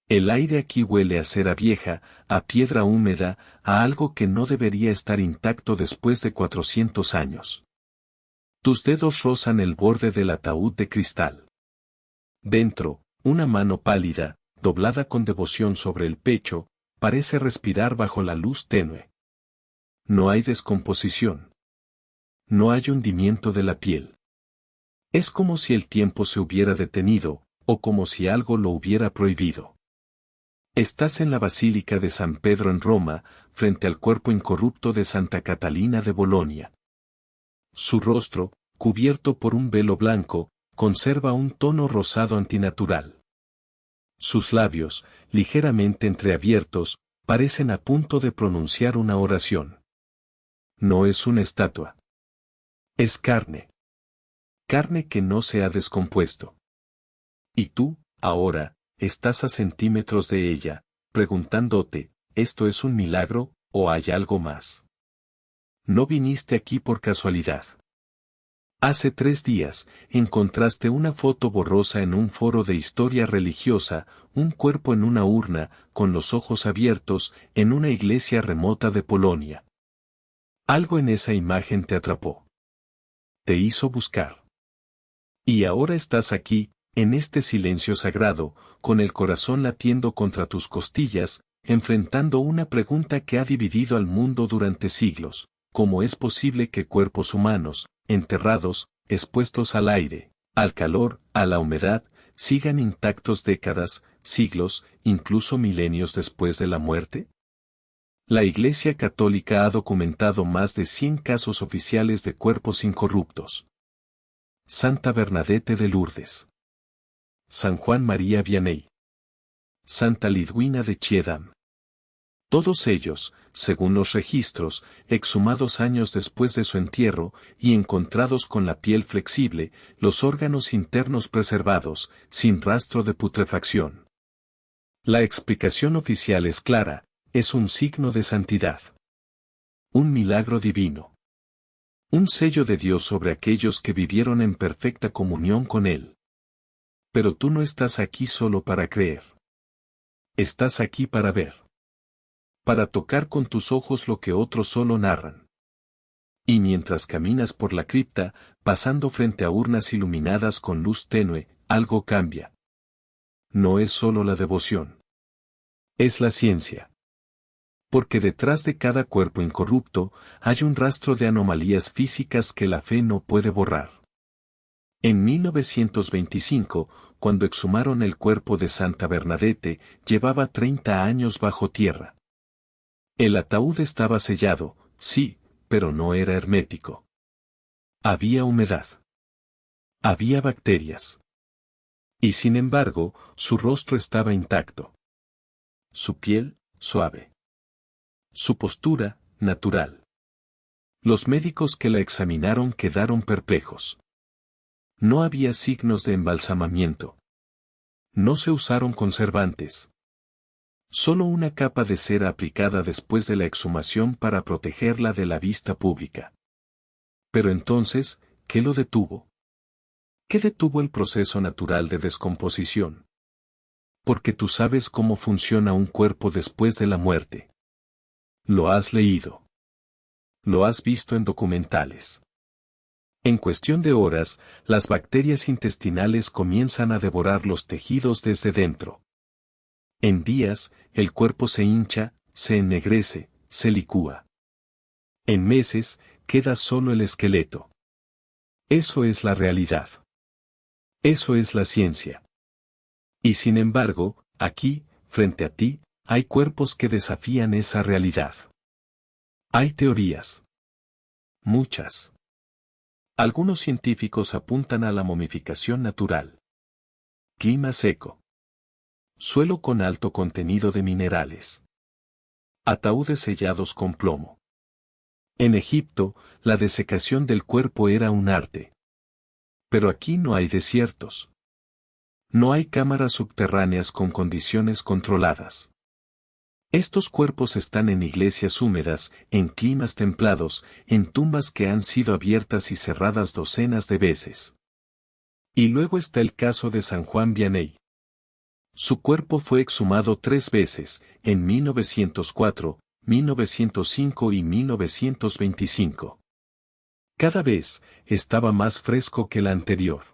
El aire aquí huele a cera vieja, a piedra húmeda, a algo que no debería estar intacto después de 400 años. Tus dedos rozan el borde del ataúd de cristal. Dentro, una mano pálida, doblada con devoción sobre el pecho, parece respirar bajo la luz tenue. No hay descomposición. No hay hundimiento de la piel. Es como si el tiempo se hubiera detenido, o como si algo lo hubiera prohibido. Estás en la Basílica de San Pedro en Roma, frente al cuerpo incorrupto de Santa Catalina de Bolonia. Su rostro, cubierto por un velo blanco, conserva un tono rosado antinatural. Sus labios, ligeramente entreabiertos, parecen a punto de pronunciar una oración. No es una estatua. Es carne. Carne que no se ha descompuesto. Y tú, ahora, estás a centímetros de ella, preguntándote, ¿esto es un milagro, o hay algo más? No viniste aquí por casualidad. Hace 3 días, encontraste una foto borrosa en un foro de historia religiosa, un cuerpo en una urna, con los ojos abiertos, en una iglesia remota de Polonia. Algo en esa imagen te atrapó. Te hizo buscar. Y ahora estás aquí, en este silencio sagrado, con el corazón latiendo contra tus costillas, enfrentando una pregunta que ha dividido al mundo durante siglos: ¿cómo es posible que cuerpos humanos, enterrados, expuestos al aire, al calor, a la humedad, sigan intactos décadas, siglos, incluso milenios después de la muerte? La Iglesia Católica ha documentado más de 100 casos oficiales de cuerpos incorruptos. Santa Bernadette de Lourdes. San Juan María Vianney. Santa Lidwina de Chiedam. Todos ellos, según los registros, exhumados años después de su entierro y encontrados con la piel flexible, los órganos internos preservados, sin rastro de putrefacción. La explicación oficial es clara: es un signo de santidad. Un milagro divino. Un sello de Dios sobre aquellos que vivieron en perfecta comunión con Él. Pero tú no estás aquí solo para creer. Estás aquí para ver. Para tocar con tus ojos lo que otros solo narran. Y mientras caminas por la cripta, pasando frente a urnas iluminadas con luz tenue, algo cambia. No es solo la devoción. Es la ciencia. Porque detrás de cada cuerpo incorrupto, hay un rastro de anomalías físicas que la fe no puede borrar. En 1925, cuando exhumaron el cuerpo de Santa Bernadette, llevaba 30 años bajo tierra. El ataúd estaba sellado, sí, pero no era hermético. Había humedad. Había bacterias. Y sin embargo, su rostro estaba intacto. Su piel, suave. Su postura, natural. Los médicos que la examinaron quedaron perplejos. No había signos de embalsamamiento. No se usaron conservantes. Solo una capa de cera aplicada después de la exhumación para protegerla de la vista pública. Pero entonces, ¿qué lo detuvo? ¿Qué detuvo el proceso natural de descomposición? Porque tú sabes cómo funciona un cuerpo después de la muerte. Lo has leído. Lo has visto en documentales. En cuestión de horas, las bacterias intestinales comienzan a devorar los tejidos desde dentro. En días, el cuerpo se hincha, se ennegrece, se licúa. En meses, queda solo el esqueleto. Eso es la realidad. Eso es la ciencia. Y sin embargo, aquí, frente a ti, hay cuerpos que desafían esa realidad. Hay teorías. Muchas. Algunos científicos apuntan a la momificación natural. Clima seco. Suelo con alto contenido de minerales. Ataúdes sellados con plomo. En Egipto, la desecación del cuerpo era un arte. Pero aquí no hay desiertos. No hay cámaras subterráneas con condiciones controladas. Estos cuerpos están en iglesias húmedas, en climas templados, en tumbas que han sido abiertas y cerradas docenas de veces. Y luego está el caso de San Juan Vianney. Su cuerpo fue exhumado 3 veces, en 1904, 1905 y 1925. Cada vez, estaba más fresco que la anterior.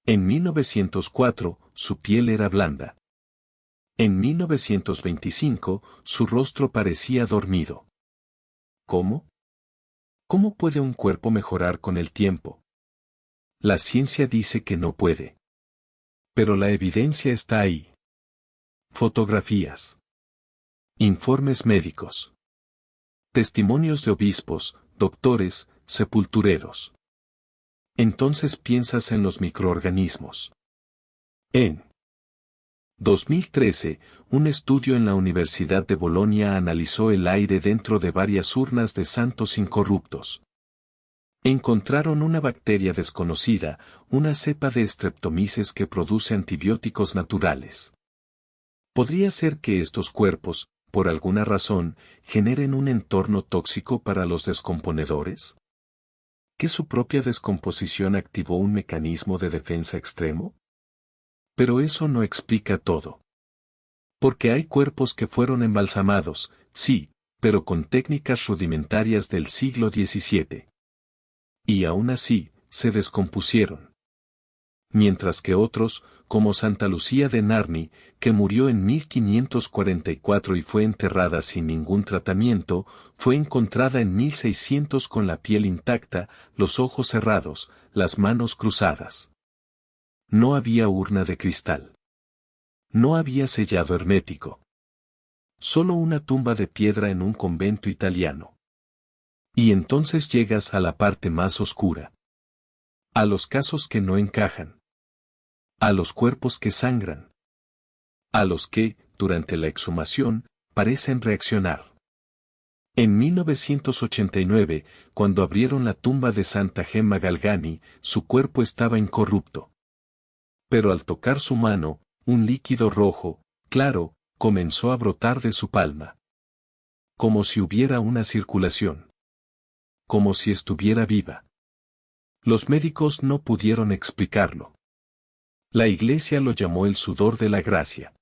En 1904, su piel era blanda. En 1925, su rostro parecía dormido. ¿Cómo? ¿Cómo puede un cuerpo mejorar con el tiempo? La ciencia dice que no puede. Pero la evidencia está ahí. Fotografías. Informes médicos. Testimonios de obispos, doctores, sepultureros. Entonces piensas en los microorganismos. En 2013, un estudio en la Universidad de Bolonia analizó el aire dentro de varias urnas de santos incorruptos. Encontraron una bacteria desconocida, una cepa de Streptomyces que produce antibióticos naturales. ¿Podría ser que estos cuerpos, por alguna razón, generen un entorno tóxico para los descomponedores? ¿Que su propia descomposición activó un mecanismo de defensa extremo? Pero eso no explica todo. Porque hay cuerpos que fueron embalsamados, sí, pero con técnicas rudimentarias del siglo XVII. Y aún así, se descompusieron. Mientras que otros, como Santa Lucía de Narni, que murió en 1544 y fue enterrada sin ningún tratamiento, fue encontrada en 1600 con la piel intacta, los ojos cerrados, las manos cruzadas. No había urna de cristal. No había sellado hermético. Solo una tumba de piedra en un convento italiano. Y entonces llegas a la parte más oscura. A los casos que no encajan. A los cuerpos que sangran. A los que, durante la exhumación, parecen reaccionar. En 1989, cuando abrieron la tumba de Santa Gemma Galgani, su cuerpo estaba incorrupto. Pero al tocar su mano, un líquido rojo, claro, comenzó a brotar de su palma. Como si hubiera una circulación. Como si estuviera viva. Los médicos no pudieron explicarlo. La Iglesia lo llamó el sudor de la gracia.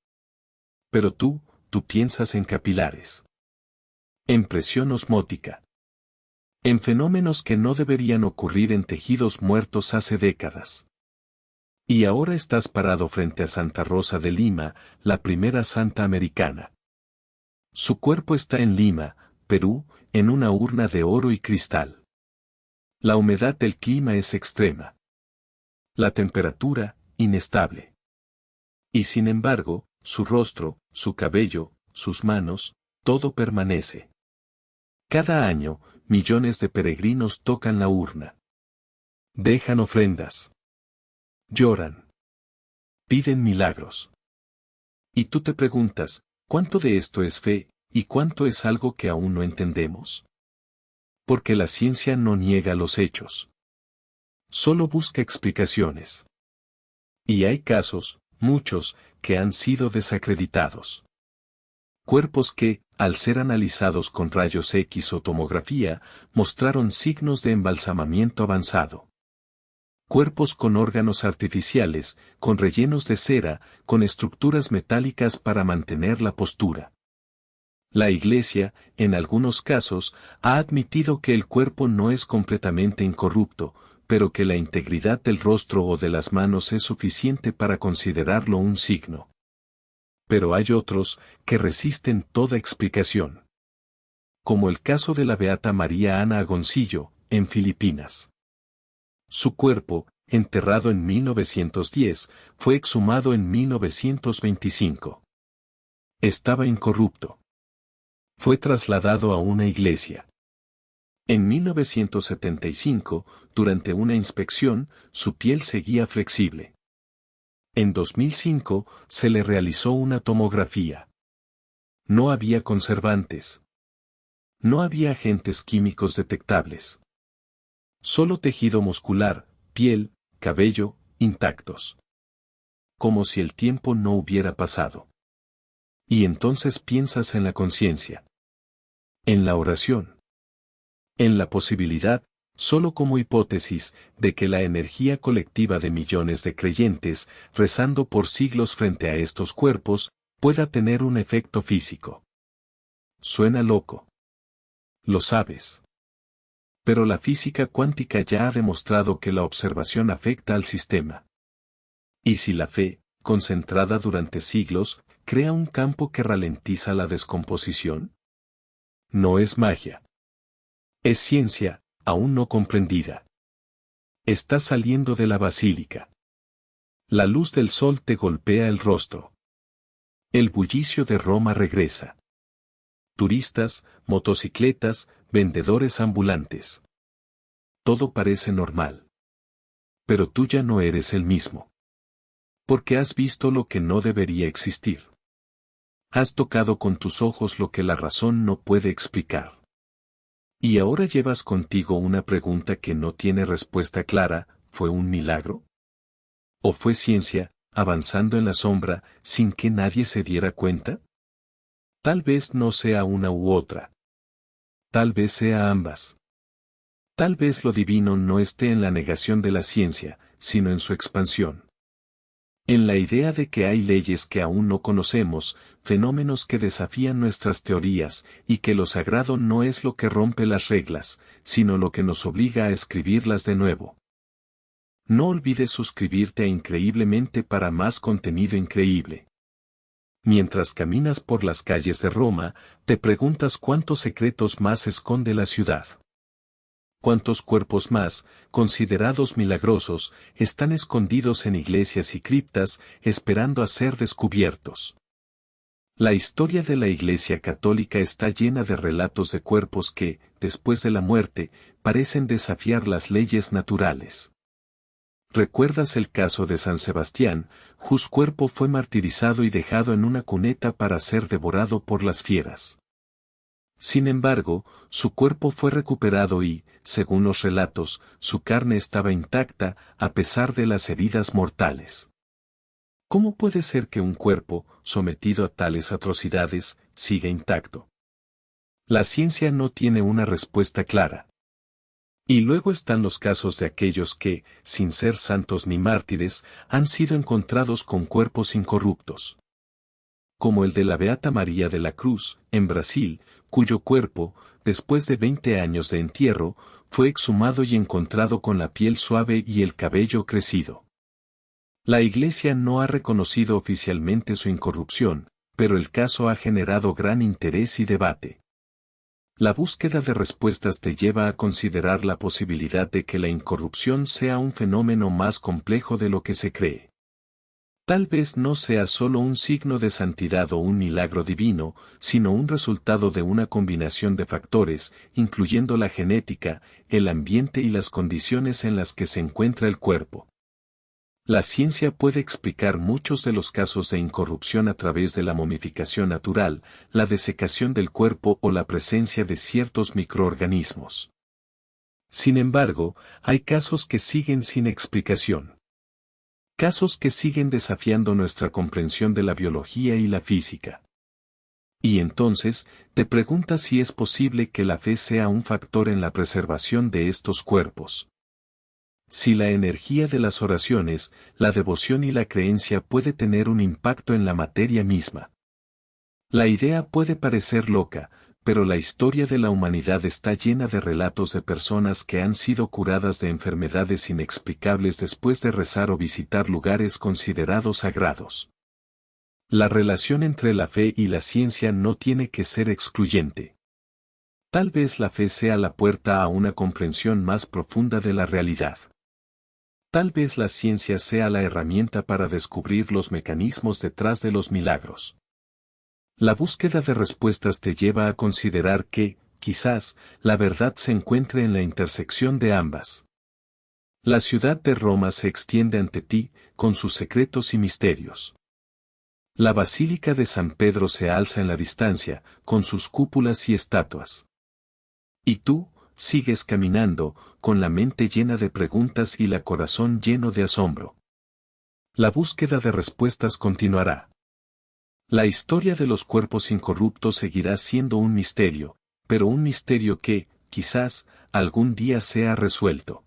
Pero tú piensas en capilares. En presión osmótica. En fenómenos que no deberían ocurrir en tejidos muertos hace décadas. Y ahora estás parado frente a Santa Rosa de Lima, la primera santa americana. Su cuerpo está en Lima, Perú, en una urna de oro y cristal. La humedad del clima es extrema. La temperatura, inestable. Y sin embargo, su rostro, su cabello, sus manos, todo permanece. Cada año, millones de peregrinos tocan la urna. Dejan ofrendas. Lloran. Piden milagros. Y tú te preguntas, ¿cuánto de esto es fe, y cuánto es algo que aún no entendemos? Porque la ciencia no niega los hechos. Solo busca explicaciones. Y hay casos, muchos, que han sido desacreditados. Cuerpos que, al ser analizados con rayos X o tomografía, mostraron signos de embalsamamiento avanzado. Cuerpos con órganos artificiales, con rellenos de cera, con estructuras metálicas para mantener la postura. La Iglesia, en algunos casos, ha admitido que el cuerpo no es completamente incorrupto, pero que la integridad del rostro o de las manos es suficiente para considerarlo un signo. Pero hay otros, que resisten toda explicación. Como el caso de la beata María Ana Agoncillo, en Filipinas. Su cuerpo, enterrado en 1910, fue exhumado en 1925. Estaba incorrupto. Fue trasladado a una iglesia. En 1975, durante una inspección, su piel seguía flexible. En 2005, se le realizó una tomografía. No había conservantes. No había agentes químicos detectables. Solo tejido muscular, piel, cabello, intactos. Como si el tiempo no hubiera pasado. Y entonces piensas en la conciencia. En la oración. En la posibilidad, Solo como hipótesis de que la energía colectiva de millones de creyentes, rezando por siglos frente a estos cuerpos, pueda tener un efecto físico. Suena loco. Lo sabes. Pero la física cuántica ya ha demostrado que la observación afecta al sistema. ¿Y si la fe, concentrada durante siglos, crea un campo que ralentiza la descomposición? No es magia. Es ciencia, aún no comprendida. Estás saliendo de la basílica. La luz del sol te golpea el rostro. El bullicio de Roma regresa. Turistas, motocicletas, vendedores ambulantes. Todo parece normal. Pero tú ya no eres el mismo. Porque has visto lo que no debería existir. Has tocado con tus ojos lo que la razón no puede explicar. Y ahora llevas contigo una pregunta que no tiene respuesta clara: ¿fue un milagro? ¿O fue ciencia, avanzando en la sombra, sin que nadie se diera cuenta? Tal vez no sea una u otra. Tal vez sea ambas. Tal vez lo divino no esté en la negación de la ciencia, sino en su expansión. En la idea de que hay leyes que aún no conocemos, fenómenos que desafían nuestras teorías, y que lo sagrado no es lo que rompe las reglas, sino lo que nos obliga a escribirlas de nuevo. No olvides suscribirte a Increíblemente para más contenido increíble. Mientras caminas por las calles de Roma, te preguntas cuántos secretos más esconde la ciudad. ¿Cuántos cuerpos más, considerados milagrosos, están escondidos en iglesias y criptas, esperando a ser descubiertos? La historia de la Iglesia Católica está llena de relatos de cuerpos que, después de la muerte, parecen desafiar las leyes naturales. ¿Recuerdas el caso de San Sebastián, cuyo cuerpo fue martirizado y dejado en una cuneta para ser devorado por las fieras? Sin embargo, su cuerpo fue recuperado y, según los relatos, su carne estaba intacta, a pesar de las heridas mortales. ¿Cómo puede ser que un cuerpo, sometido a tales atrocidades, siga intacto? La ciencia no tiene una respuesta clara. Y luego están los casos de aquellos que, sin ser santos ni mártires, han sido encontrados con cuerpos incorruptos. Como el de la Beata María de la Cruz, en Brasil, cuyo cuerpo, después de 20 años de entierro, fue exhumado y encontrado con la piel suave y el cabello crecido. La Iglesia no ha reconocido oficialmente su incorrupción, pero el caso ha generado gran interés y debate. La búsqueda de respuestas te lleva a considerar la posibilidad de que la incorrupción sea un fenómeno más complejo de lo que se cree. Tal vez no sea solo un signo de santidad o un milagro divino, sino un resultado de una combinación de factores, incluyendo la genética, el ambiente y las condiciones en las que se encuentra el cuerpo. La ciencia puede explicar muchos de los casos de incorrupción a través de la momificación natural, la desecación del cuerpo o la presencia de ciertos microorganismos. Sin embargo, hay casos que siguen sin explicación. Casos que siguen desafiando nuestra comprensión de la biología y la física. Y entonces, te preguntas si es posible que la fe sea un factor en la preservación de estos cuerpos. Si la energía de las oraciones, la devoción y la creencia puede tener un impacto en la materia misma. La idea puede parecer loca, pero la historia de la humanidad está llena de relatos de personas que han sido curadas de enfermedades inexplicables después de rezar o visitar lugares considerados sagrados. La relación entre la fe y la ciencia no tiene que ser excluyente. Tal vez la fe sea la puerta a una comprensión más profunda de la realidad. Tal vez la ciencia sea la herramienta para descubrir los mecanismos detrás de los milagros. La búsqueda de respuestas te lleva a considerar que, quizás, la verdad se encuentre en la intersección de ambas. La ciudad de Roma se extiende ante ti, con sus secretos y misterios. La Basílica de San Pedro se alza en la distancia, con sus cúpulas y estatuas. Y tú, sigues caminando, con la mente llena de preguntas y el corazón lleno de asombro. La búsqueda de respuestas continuará. La historia de los cuerpos incorruptos seguirá siendo un misterio, pero un misterio que, quizás, algún día sea resuelto.